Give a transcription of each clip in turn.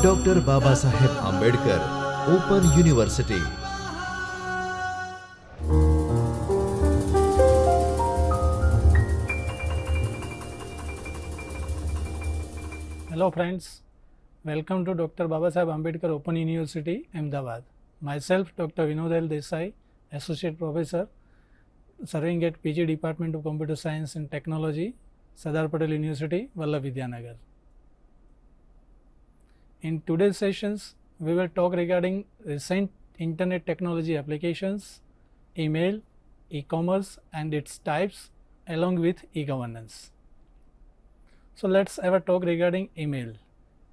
Doctor Baba Saheb Ambedkar open university. Hello friends, welcome to Dr. Baba Saheb Ambedkar Open University, Ahmedabad. Myself Dr. Vinod L. Desai, Associate Professor, serving at PG Department of Computer Science and Technology, Sardar Patel University, Vallabh In today's sessions, we will talk regarding recent internet technology applications, email, e-commerce and its types along with e-governance. So let's have a talk regarding email.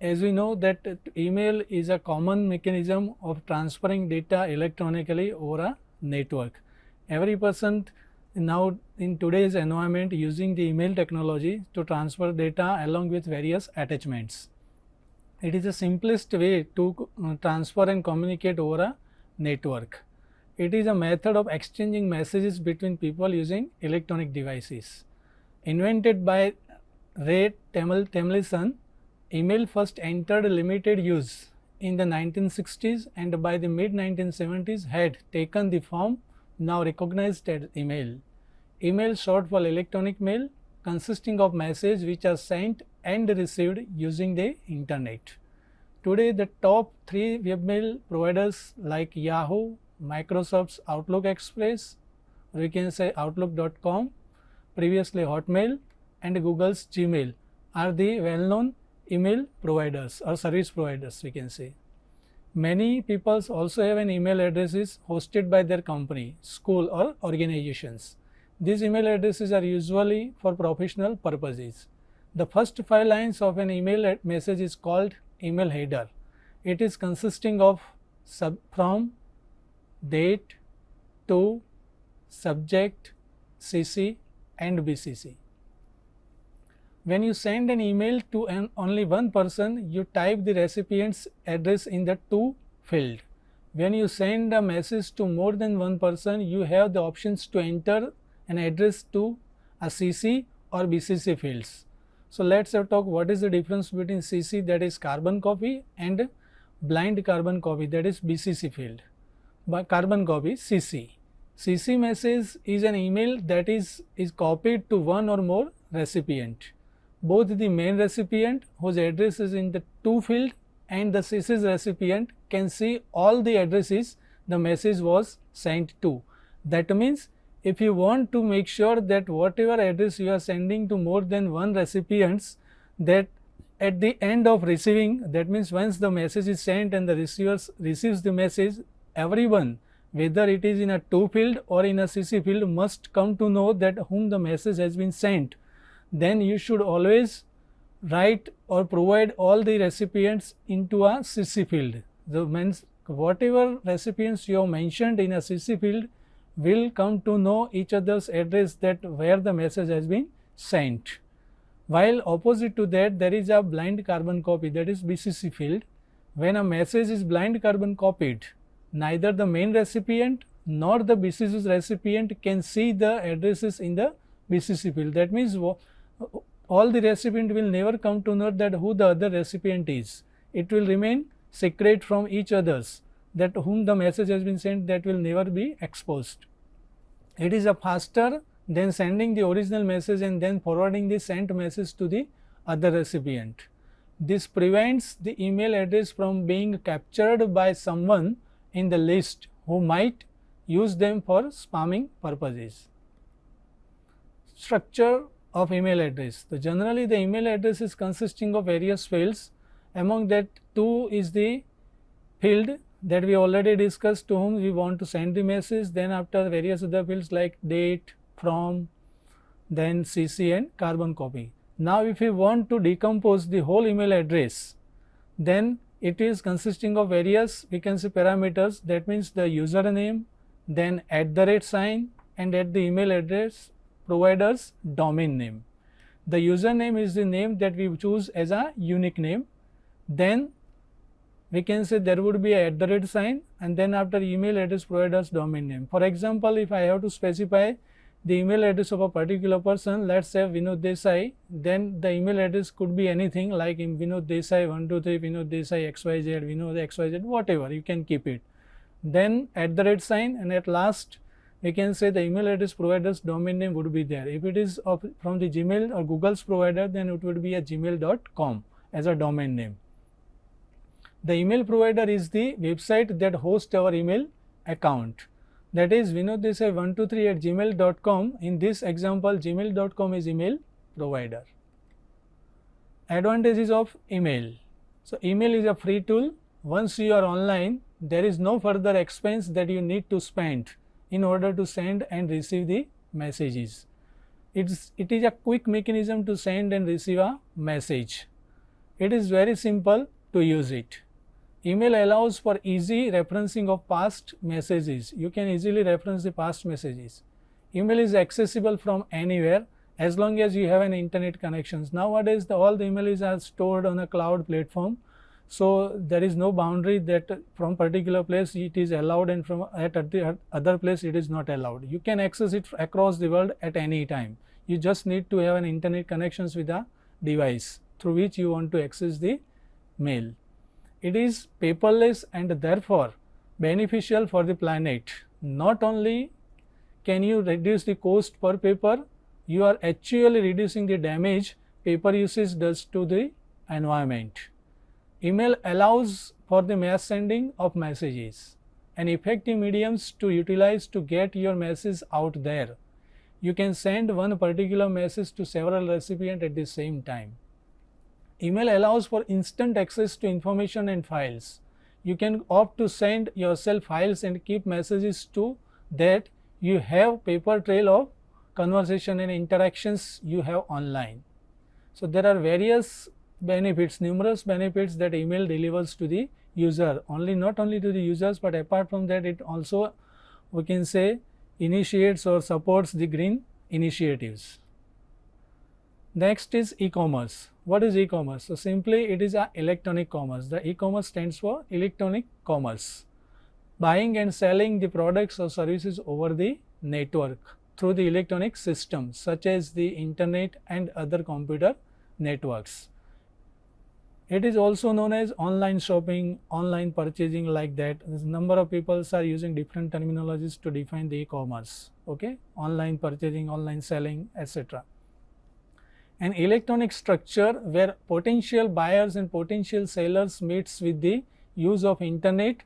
As we know that email is a common mechanism of transferring data electronically over a network. Every person now in today's environment using the email technology to transfer data along with various attachments. It is the simplest way to transfer and communicate over a network. It is a method of exchanging messages between people using electronic devices. Invented by Ray Tomlinson, email first entered limited use in the 1960s and by the mid-1970s had taken the form now recognized as email. Email short for electronic mail consisting of messages which are sent and received using the internet. Today the top 3 webmail providers like Yahoo, Microsoft's Outlook Express, or we can say Outlook.com, previously Hotmail, and Google's Gmail are the well-known email providers or service providers, we can say. Many people also have an email addresses hosted by their company, school or organizations. These email addresses are usually for professional purposes. The first 5 lines of an email message is called email header. It is consisting of from, date, to, subject, CC and BCC. When you send an email to only one person, you type the recipient's address in the to field. When you send a message to more than one person, you have the options to enter an address to a CC or BCC fields. So let's have talk what is the difference between CC, that is carbon copy, and blind carbon copy, that is BCC field. But carbon copy, CC. CC message is an email that is copied to one or more recipient. Both the main recipient whose address is in the to field and the CC's recipient can see all the addresses the message was sent to. That means if you want to make sure that whatever address you are sending to more than one recipients, that at the end of receiving, that means once the message is sent and the receiver receives the message, everyone, whether it is in a to field or in a CC field, must come to know that whom the message has been sent. Then you should always write or provide all the recipients into a CC field. The means whatever recipients you have mentioned in a CC field will come to know each other's address, that where the message has been sent. While opposite to that, there is a blind carbon copy, that is BCC field. When a message is blind carbon copied, neither the main recipient nor the BCC's recipient can see the addresses in the BCC field. That means all the recipient will never come to know that who the other recipient is. It will remain secret from each others, that whom the message has been sent, that will never be exposed. It is a faster than sending the original message and then forwarding the sent message to the other recipient. This prevents the email address from being captured by someone in the list who might use them for spamming purposes. Structure of email address. So generally the email address is consisting of various fields. Among that, to is the field that we already discussed, to whom we want to send the message. Then after various other fields like date, from, then CC and carbon copy. Now if we want to decompose the whole email address, then it is consisting of various, we can say, parameters. That means the username, then @ and at the email address provider's domain name. The username is the name that we choose as a unique name. Then we can say there would be a @ and then after email address provider's domain name. For example, if I have to specify the email address of a particular person, let's say Vinod Desai, then the email address could be anything like Vinod Desai 123, Vinod Desai XYZ, Vinod XYZ, whatever, you can keep it. Then @ and at last we can say the email address provider's domain name would be there. If it is from the Gmail or Google's provider, then it would be a gmail.com as a domain name. The email provider is the website that hosts our email account. That is vinoddesai123@gmail.com. In this example, gmail.com is email provider. Advantages of email. So email is a free tool. Once you are online, there is no further expense that you need to spend in order to send and receive the messages. It is a quick mechanism to send and receive a message. It is very simple to use it. Email allows for easy referencing of past messages. You can easily reference the past messages. Email is accessible from anywhere as long as you have an internet connection. Nowadays, all the emails are stored on a cloud platform. So there is no boundary that from particular place it is allowed and from at the other place it is not allowed. You can access it across the world at any time. You just need to have an internet connections with a device through which you want to access the mail. It is paperless and therefore beneficial for the planet. Not only can you reduce the cost per paper, you are actually reducing the damage paper usage does to the environment. Email allows for the mass sending of messages, an effective medium to utilize to get your message out there. You can send one particular message to several recipients at the same time. Email allows for instant access to information and files. You can opt to send yourself files and keep messages to that you have paper trail of conversation and interactions you have online. So there are various benefits, numerous benefits that email delivers to the user. Not only to the users, but apart from that, it also, we can say, initiates or supports the green initiatives. Next is e-commerce. What is e-commerce? So simply it is a electronic commerce. The e-commerce stands for electronic commerce. Buying and selling the products or services over the network through the electronic systems such as the internet and other computer networks. It is also known as online shopping, online purchasing, like that. A number of people are using different terminologies to define the e-commerce. Okay, online purchasing, online selling, etc. An electronic structure where potential buyers and potential sellers meets with the use of internet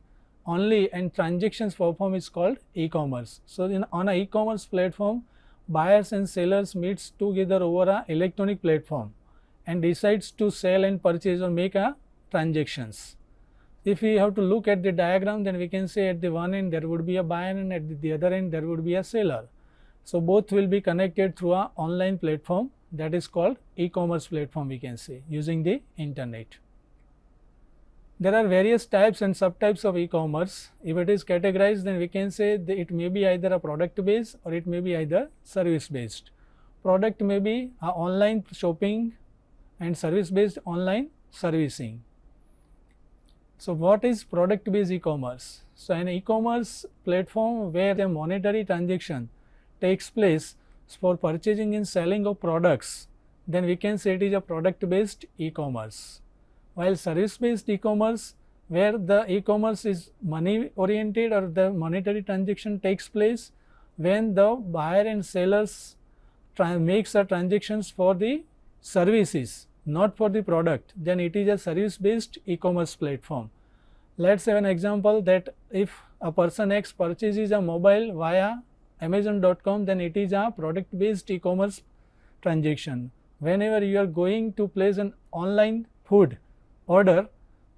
only and transactions performed is called e-commerce. So on an e-commerce platform, buyers and sellers meets together over an electronic platform and decides to sell and purchase or make a transactions. If we have to look at the diagram, then we can say at the one end there would be a buyer and at the other end there would be a seller. So both will be connected through an online platform that is called e-commerce platform, we can say, using the internet. There are various types and subtypes of e-commerce. If it is categorized, then we can say that it may be either a product based or it may be either service based. Product may be a online shopping and service based online servicing. So what is product based e-commerce? So an e-commerce platform where the monetary transaction takes place for purchasing and selling of products, then we can say it is a product based e-commerce. While service based e-commerce, where the e-commerce is money oriented or the monetary transaction takes place when the buyer and sellers makes a transactions for the services, not for the product, then it is a service based e-commerce platform. Let's have an example that if a person X purchases a mobile via Amazon.com, then it is a product based e-commerce transaction. Whenever you are going to place an online food order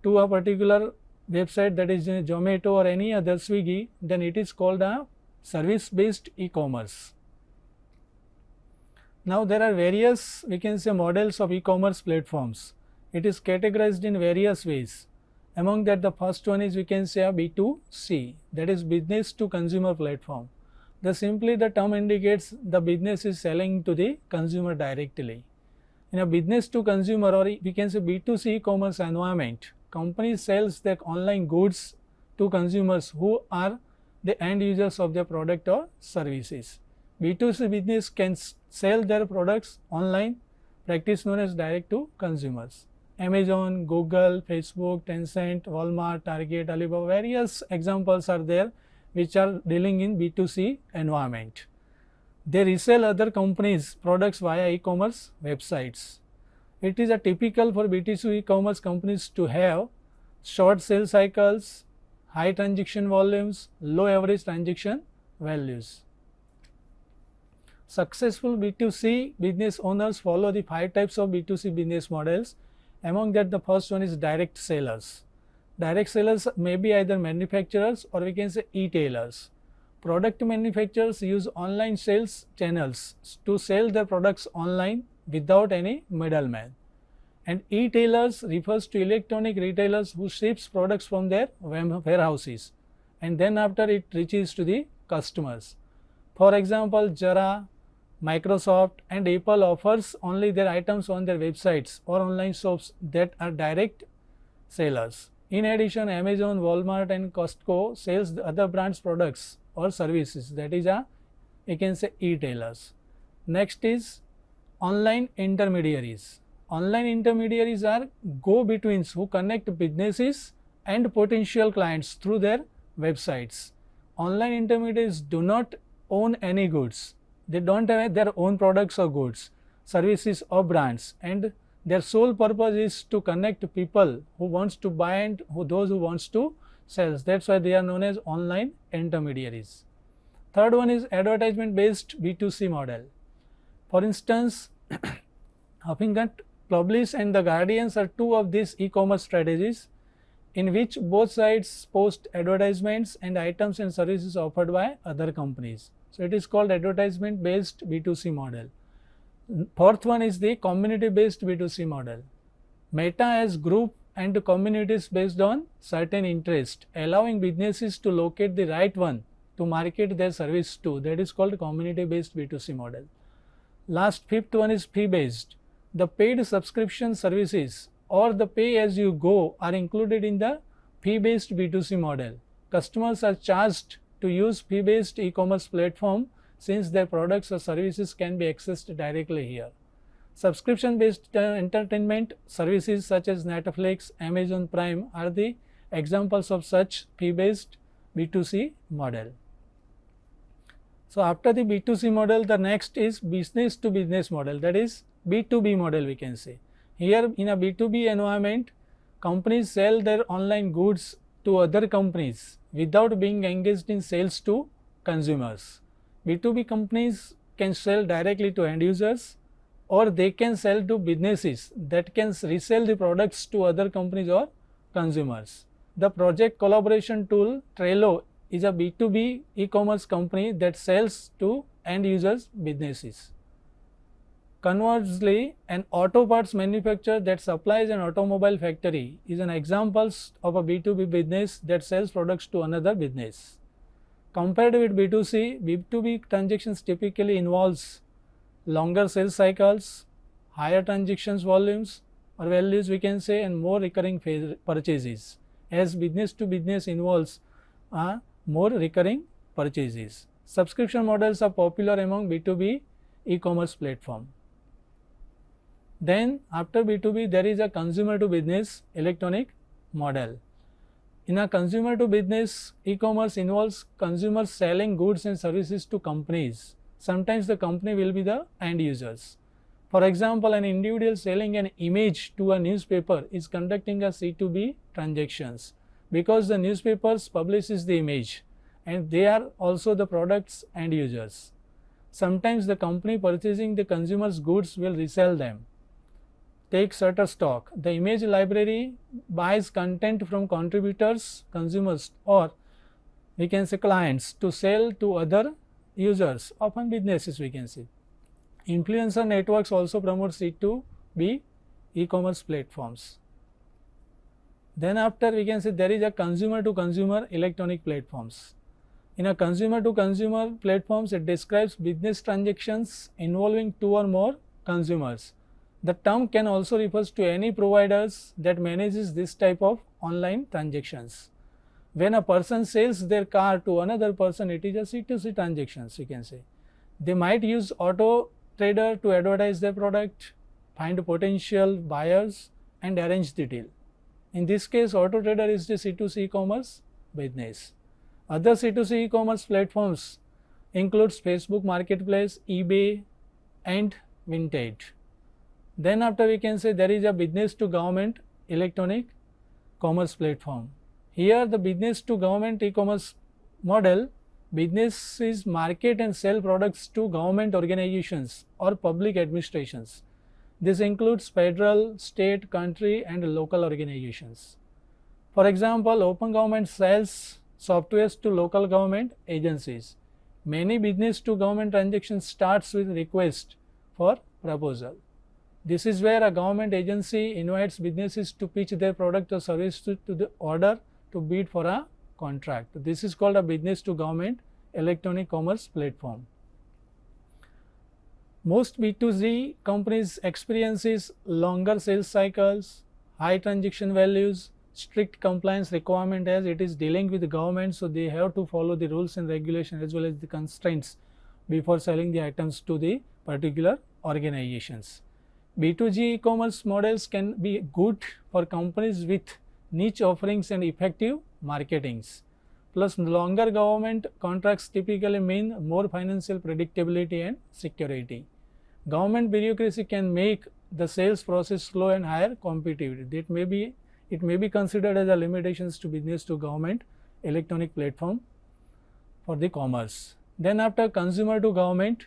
to a particular website, that is Zomato or any other Swiggy, then it is called a service based e-commerce. Now there are various, we can say, models of e-commerce platforms. It is categorized in various ways. Among that, the first one is, we can say, a B2C, that is business to consumer platform. Simply the term indicates the business is selling to the consumer directly. In a business to consumer, or we can say B2C e-commerce environment, company sells their online goods to consumers who are the end users of their product or services. B2C business can sell their products online, practice known as direct to consumers. Amazon, Google, Facebook, Tencent, Walmart, Target, Alibaba, various examples are there which are dealing in B2C environment. They resell other companies' products via e-commerce websites. It is a typical for B2C e-commerce companies to have short sales cycles, high transaction volumes, low average transaction values. Successful B2C business owners follow the 5 types of B2C business models. Among that, the first one is direct sellers. Direct sellers may be either manufacturers or we can say e-tailers. Product manufacturers use online sales channels to sell their products online without any middleman. And e-tailers refers to electronic retailers who ships products from their warehouses and then after it reaches to the customers. For example, Jara, Microsoft and Apple offers only their items on their websites or online shops that are direct sellers. In addition, Amazon, Walmart and Costco sells the other brands' products or services, that is you can say e-tailers. Next is online intermediaries. Online intermediaries are go-betweens who connect businesses and potential clients through their websites. Online intermediaries do not own any goods. They don't have their own products or goods, services or brands, and their sole purpose is to connect people who wants to buy and those who wants to sell. That's why they are known as online intermediaries. Third one is advertisement based B2C model. For instance, Huffington Publish and The Guardians are two of these e-commerce strategies in which both sides post advertisements and items and services offered by other companies. So, it is called advertisement based B2C model. Fourth one is the community based B2C model. Meta has group and communities based on certain interest, allowing businesses to locate the right one to market their service to. That is called community based B2C model. Last, fifth one is fee based. The paid subscription services or the pay as you go are included in the fee based B2C model. Customers are charged to use fee based e-commerce platform since their products or services can be accessed directly here. Subscription based entertainment services such as Netflix, Amazon Prime are the examples of such fee based B2C model. So, after the B2C model, the next is business to business model, that is B2B model we can say. Here in a B2B environment, companies sell their online goods to other companies without being engaged in sales to consumers. B2B companies can sell directly to end users or they can sell to businesses that can resell the products to other companies or consumers. The project collaboration tool Trello is a B2B e-commerce company that sells to end users businesses. Conversely, an auto parts manufacturer that supplies an automobile factory is an example of a B2B business that sells products to another business. Compared with B2C, B2B transactions typically involves longer sales cycles, higher transactions volumes or values we can say, and more recurring purchases, as business to business involves more recurring purchases. Subscription models are popular among B2B e-commerce platform. Then after B2B, there is a consumer to business electronic model. In a consumer to business, e-commerce involves consumers selling goods and services to companies. Sometimes the company will be the end users. For example, an individual selling an image to a newspaper is conducting a C2B transactions because the newspapers publishes the image and they are also the product's end users. Sometimes the company purchasing the consumer's goods will resell them. Take Shutterstock. The image library buys content from contributors, consumers or we can say clients to sell to other users, often businesses we can say. Influencer networks also promote C2B e-commerce platforms. Then after we can say there is a consumer to consumer electronic platforms. In a consumer to consumer platforms, it describes business transactions involving two or more consumers. The term can also refer to any providers that manages this type of online transactions. When a person sells their car to another person, it is a C2C transactions we can say. They might use auto trader to advertise their product, find potential buyers and arrange the deal. In this case, auto trader is the C2C e-commerce business. Other C2C e-commerce platforms includes Facebook Marketplace, eBay and Vintage. Then after we can say there is a business to government electronic commerce platform. Here the business to government e-commerce model, businesses market and sell products to government organizations or public administrations. This includes federal, state, country and local organizations. For example, Open Government sells softwares to local government agencies. Many business to government transactions starts with request for proposal. This is where a government agency invites businesses to pitch their product or service to the order to bid for a contract. This is called a business to government electronic commerce platform. Most B2C companies experiences longer sales cycles, high transaction values, strict compliance requirement as it is dealing with the government, so they have to follow the rules and regulations as well as the constraints before selling the items to the particular organizations. B2G e-commerce models can be good for companies with niche offerings and effective marketings. Plus, longer government contracts typically mean more financial predictability and security. Government bureaucracy can make the sales process slow and higher competitivity. It may be considered as a limitations to business to government electronic platform for the commerce. Then after consumer to government,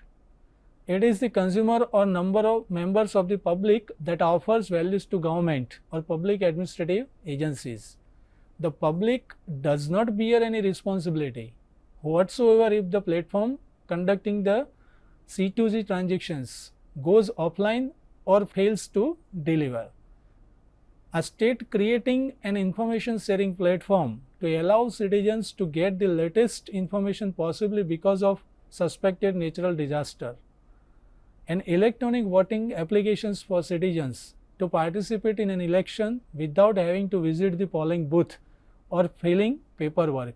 it is the consumer or number of members of the public that offers values to government or public administrative agencies. The public does not bear any responsibility whatsoever if the platform conducting the C2C transactions goes offline or fails to deliver. A state creating an information sharing platform to allow citizens to get the latest information possibly because of suspected natural disaster. An electronic voting applications for citizens to participate in an election without having to visit the polling booth or filling paperwork.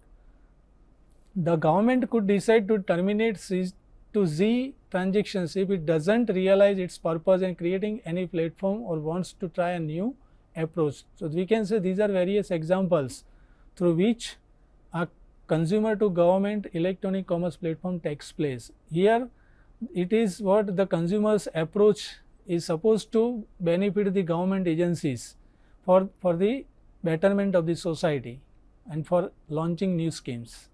The government could decide to terminate C2Z transactions if it doesn't realize its purpose in creating any platform or wants to try a new approach. So we can say these are various examples through which a consumer to government electronic commerce platform takes place. Here it is what the consumer's approach is supposed to benefit the government agencies for the betterment of the society and for launching new schemes.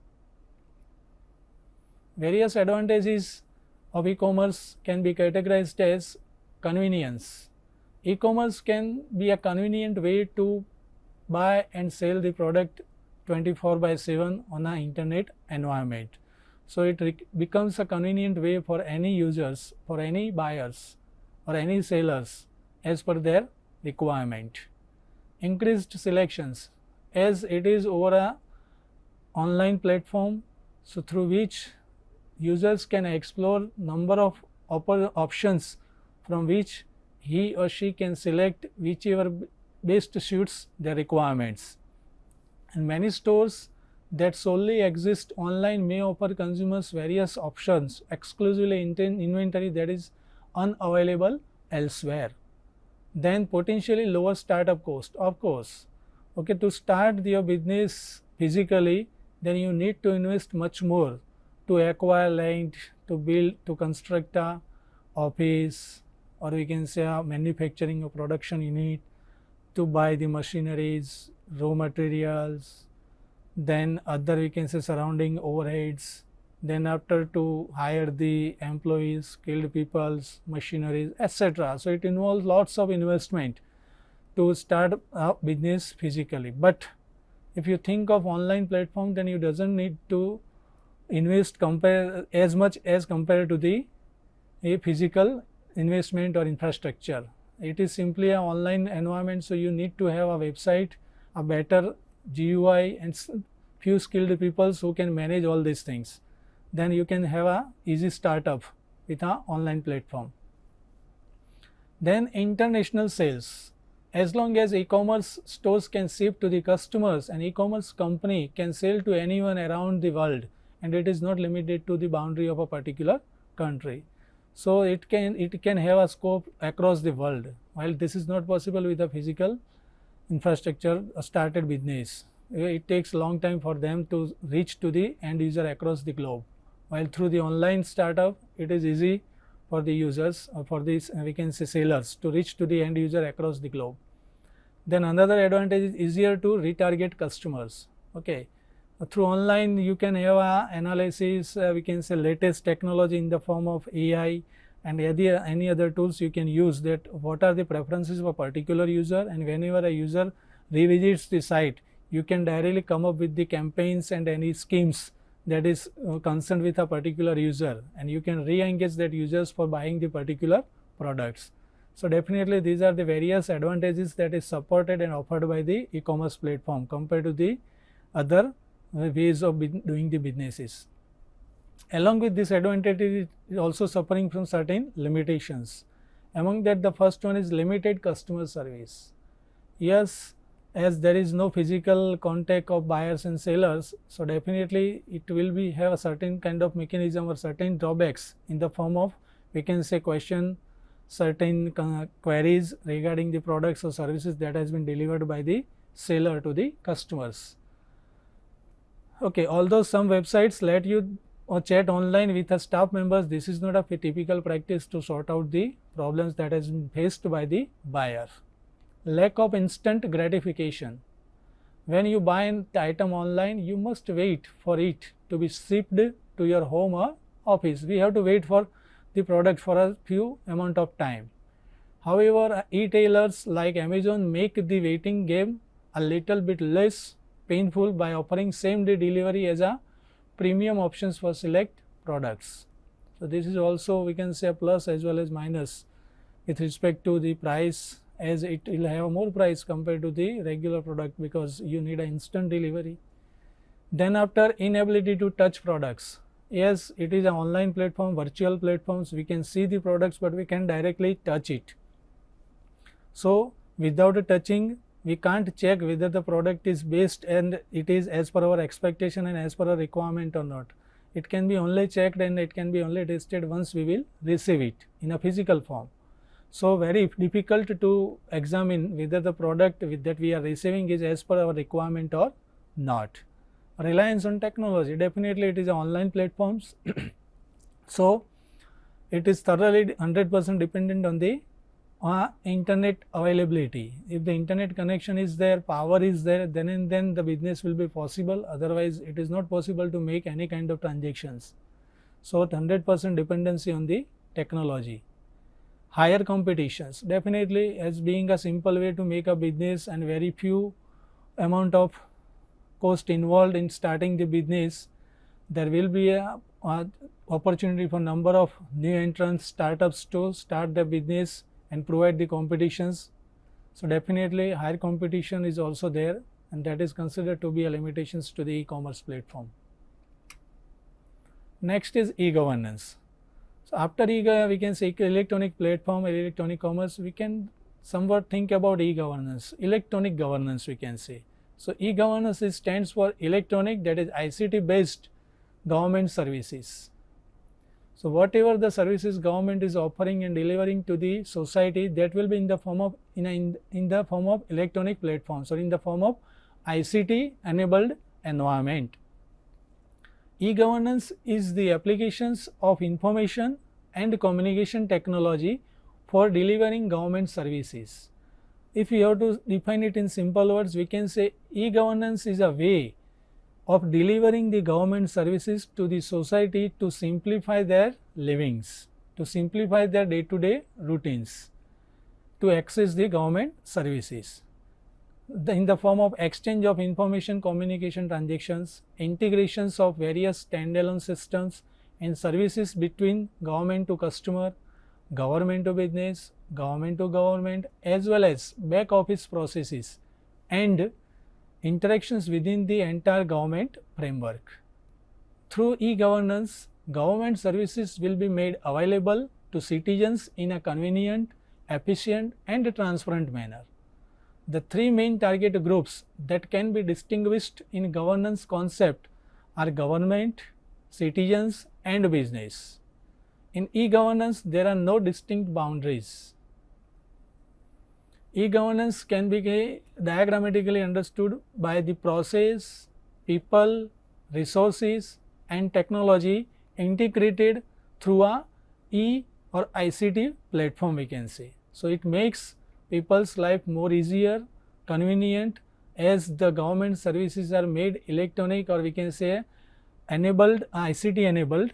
Various advantages of e-commerce can be categorized as convenience. E-commerce can be a convenient way to buy and sell the product 24/7 on an internet environment. So it becomes a convenient way for any users, for any buyers or any sellers as per their requirement. Increased selections, as it is over a online platform, so through which users can explore number of options from which he or she can select whichever best suits their requirements. And many stores that solely exist online may offer consumers various options, exclusively inventory that is unavailable elsewhere. Then potentially lower startup cost. Of course, okay, to start your business physically, then you need to invest much more to acquire land, to build, to construct a office, or we can say a manufacturing or production unit, to buy the machineries, raw materials, then other we can say surrounding overheads, then after to hire the employees, skilled peoples, machineries, etc. So it involves lots of investment to start a business physically. But if you think of online platform, then you doesn't need to invest as much as compared to the physical investment or infrastructure. It is simply an online environment, so you need to have a website, a better GUI and few skilled people who can manage all these things. Then you can have a easy startup with an online platform. Then international sales. As long as e-commerce stores can ship to the customers, an e-commerce company can sell to anyone around the world, and it is not limited to the boundary of a particular country. So it can have a scope across the world, while this is not possible with a physical infrastructure started business. It takes long time for them to reach to the end user across the globe, while through the online startup it is easy for the users or for these we can say sellers to reach to the end user across the globe. Then another advantage is easier to retarget customers. Okay, through online you can have a analysis, we can say latest technology in the form of AI and any other tools you can use, that what are the preferences of a particular user, and whenever a user revisits the site you can directly come up with the campaigns and any schemes that is concerned with a particular user, and you can re-engage that users for buying the particular products. So definitely these are the various advantages that is supported and offered by the e-commerce platform compared to the other ways of doing the businesses. Along with this advantage, it is also suffering from certain limitations. Among that, the first one is limited customer service. Yes, as there is no physical contact of buyers and sellers, so definitely it will be have a certain kind of mechanism or certain drawbacks in the form of, we can say, question certain queries regarding the products or services that has been delivered by the seller to the customers. Okay, although some websites let you chat online with the staff members, this is not a typical practice to sort out the problems that has been faced by the buyer. Lack of instant gratification. When you buy an item online, you must wait for it to be shipped to your home or office. We have to wait for the product for a few amount of time. However, e-tailers like Amazon make the waiting game a little bit less painful by offering same day delivery as a premium options for select products. So this is also, we can say, a plus as well as minus with respect to the price, as it will have more price compared to the regular product because you need an instant delivery. Then after, inability to touch products. Yes, it is an online platform, virtual platforms, we can see the products but we can directly touch it. So without touching, we can't check whether the product is based and it is as per our expectation and as per our requirement or not. It can be only checked and it can be only tested once we will receive it in a physical form. So very difficult to examine whether the product that we are receiving is as per our requirement or not. Reliance on technology, definitely it is online platforms. So it is thoroughly 100% dependent on the internet availability. If the internet connection is there, power is there, then and then the business will be possible. Otherwise it is not possible to make any kind of transactions. So 100% dependency on the technology. Higher competitions, definitely, as being a simple way to make a business and very few amount of cost involved in starting the business, there will be a opportunity for number of new entrants, startups to start the business and provide the competitions. So definitely higher competition is also there, and that is considered to be a limitations to the e-commerce platform. Next is e-governance. So after we can say electronic platform, electronic commerce, we can somewhat think about e-governance, electronic governance we can say. So e-governance stands for electronic, that is ICT based government services. So whatever the services government is offering and delivering to the society, that will be in the form of in the form of electronic platforms or in the form of ICT enabled environment. E-governance is the applications of information and communication technology for delivering government services. If we have to define it in simple words, we can say e-governance is a way of delivering the government services to the society to simplify their livings, to simplify their day-to-day routines, to access the government services. In the form of exchange of information, communication transactions, integrations of various standalone systems and services between government to customer, government to business, government to government, as well as back office processes and interactions within the entire government framework. Through e-governance, government services will be made available to citizens in a convenient, efficient and transparent manner. The three main target groups that can be distinguished in governance concept are government, citizens and business. In e-governance, there are no distinct boundaries. E-governance can be diagrammatically understood by the process, people, resources and technology integrated through a E or ICT platform, we can say. So, it makes people's life more easier, convenient, as the government services are made electronic, or we can say enabled, ICT enabled,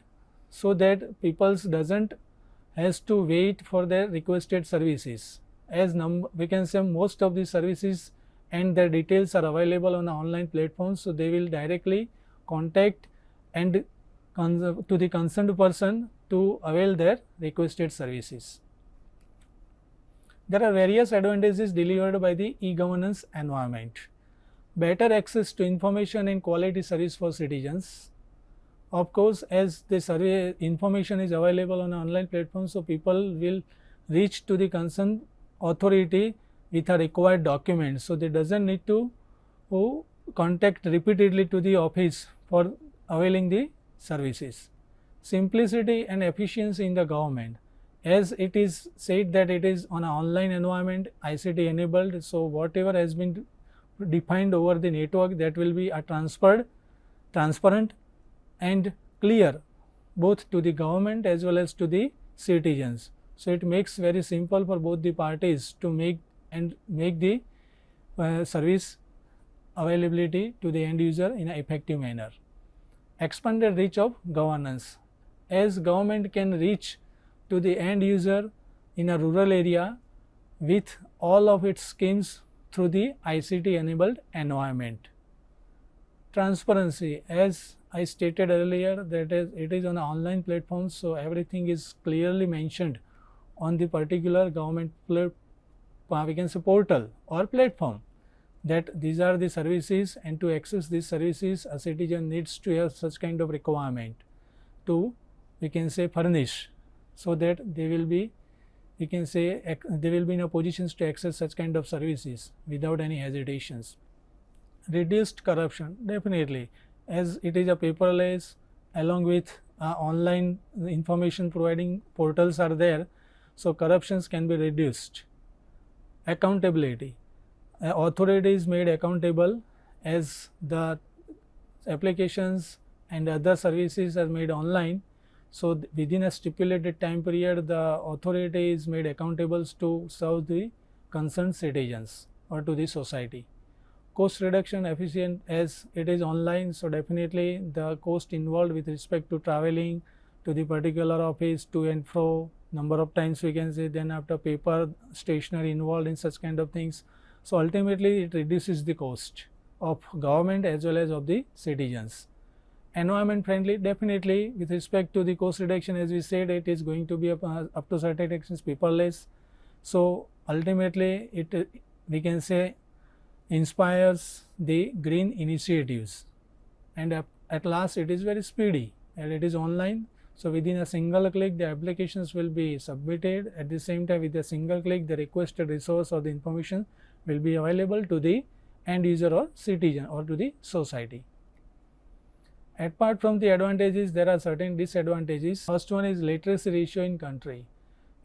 so that people doesn't has to wait for their requested services. As we can say most of the services and their details are available on the online platforms, so they will directly contact and to the concerned person to avail their requested services. There are various advantages delivered by the e-governance environment. Better access to information and quality service for citizens. Of course, as the survey information is available on online platforms, so people will reach to the concerned authority with a required document. So, they doesn't need to contact repeatedly to the office for availing the services. Simplicity and efficiency in the government, as it is said that it is on an online environment, ICT enabled. So, whatever has been defined over the network, that will be a transparent and clear both to the government as well as to the citizens. So, it makes very simple for both the parties to make the service availability to the end user in an effective manner. Expanded reach of governance, as government can reach to the end user in a rural area with all of its schemes through the ICT enabled environment. Transparency, as I stated earlier, that it is on an online platform, so everything is clearly mentioned on the particular government we can say portal or platform, that these are the services, and to access these services a citizen needs to have such kind of requirement to, we can say, furnish, so that they will be, we can say, they will be in a position to access such kind of services without any hesitations. Reduced corruption, definitely, as it is a paperless, along with online information providing portals are there, so corruptions can be reduced. Accountability, authority is made accountable, as the applications and other services are made online. So, within a stipulated time period, the authority is made accountable to serve the concerned citizens or to the society. Cost reduction, efficient, as it is online, so definitely the cost involved with respect to traveling to the particular office to and fro, number of times, we can say, then after paper, stationery involved in such kind of things. So, ultimately it reduces the cost of government as well as of the citizens. Environment friendly, definitely with respect to the cost reduction, as we said, it is going to be up to certain extent paperless. So, ultimately it, we can say, inspires the green initiatives, and at last it is very speedy and it is online. So, within a single click the applications will be submitted. At the same time, with a single click the requested resource or the information will be available to the end user or citizen or to the society. Apart from the advantages, there are certain disadvantages. First one is literacy ratio in country.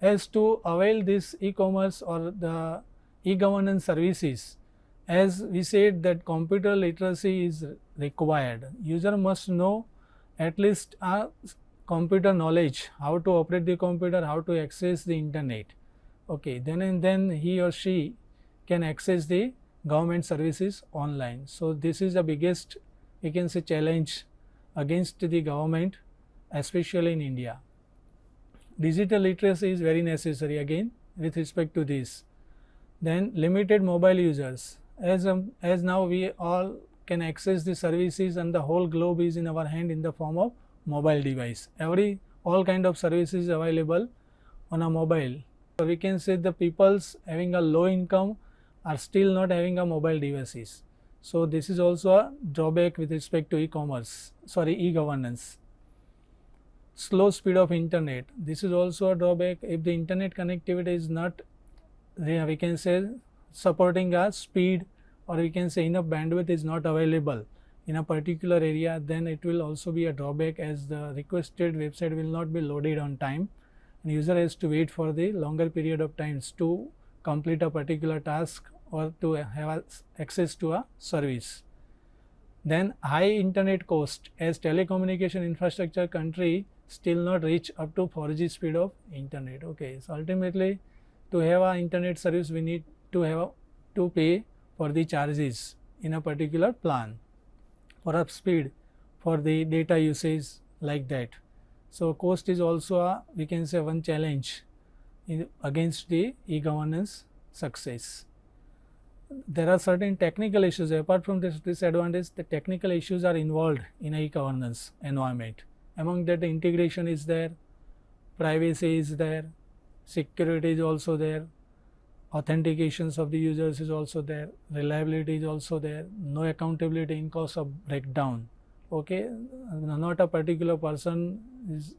As to avail this e-commerce or the e-governance services, as we said that computer literacy is required. User must know at least a computer knowledge, how to operate the computer, how to access the internet. Okay, then and then he or she can access the government services online. So, this is the biggest, we can say, challenge against the government, especially in India. Digital literacy is very necessary again with respect to this. Then limited mobile users, as now we all can access the services and the whole globe is in our hand in the form of mobile device. All kind of services available on a mobile. So, we can say the peoples having a low income are still not having a mobile devices. So, this is also a drawback with respect to e-governance. Slow speed of internet, this is also a drawback. If the internet connectivity is not, we can say, supporting a speed, or we can say enough bandwidth is not available in a particular area, then it will also be a drawback, as the requested website will not be loaded on time and user has to wait for the longer period of times to complete a particular task or to have access to a service. Then high internet cost, as telecommunication infrastructure country still not reach up to 4G speed of internet. Okay, so ultimately to have a internet service we need to pay for the charges in a particular plan for up speed, for the data usage, like that. So cost is also a, we can say, one challenge against the e-governance success. There are certain technical issues. Apart from this disadvantage, the technical issues are involved in e-governance environment. Among that, the integration is there, privacy is there, security is also there, authentications of the users is also there, reliability is also there, no accountability in case of breakdown. Okay, not a particular person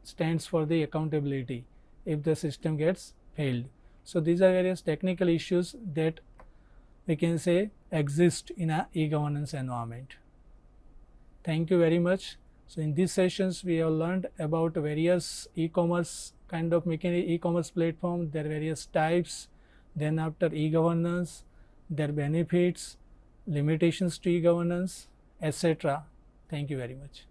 stands for the accountability if the system gets failed. So these are various technical issues that we can say exist in a e-governance environment. Thank you very much. So in these sessions we have learned about various e-commerce kind of making e-commerce platform, their various types, then after e-governance, their benefits, limitations to e-governance, etc. Thank you very much.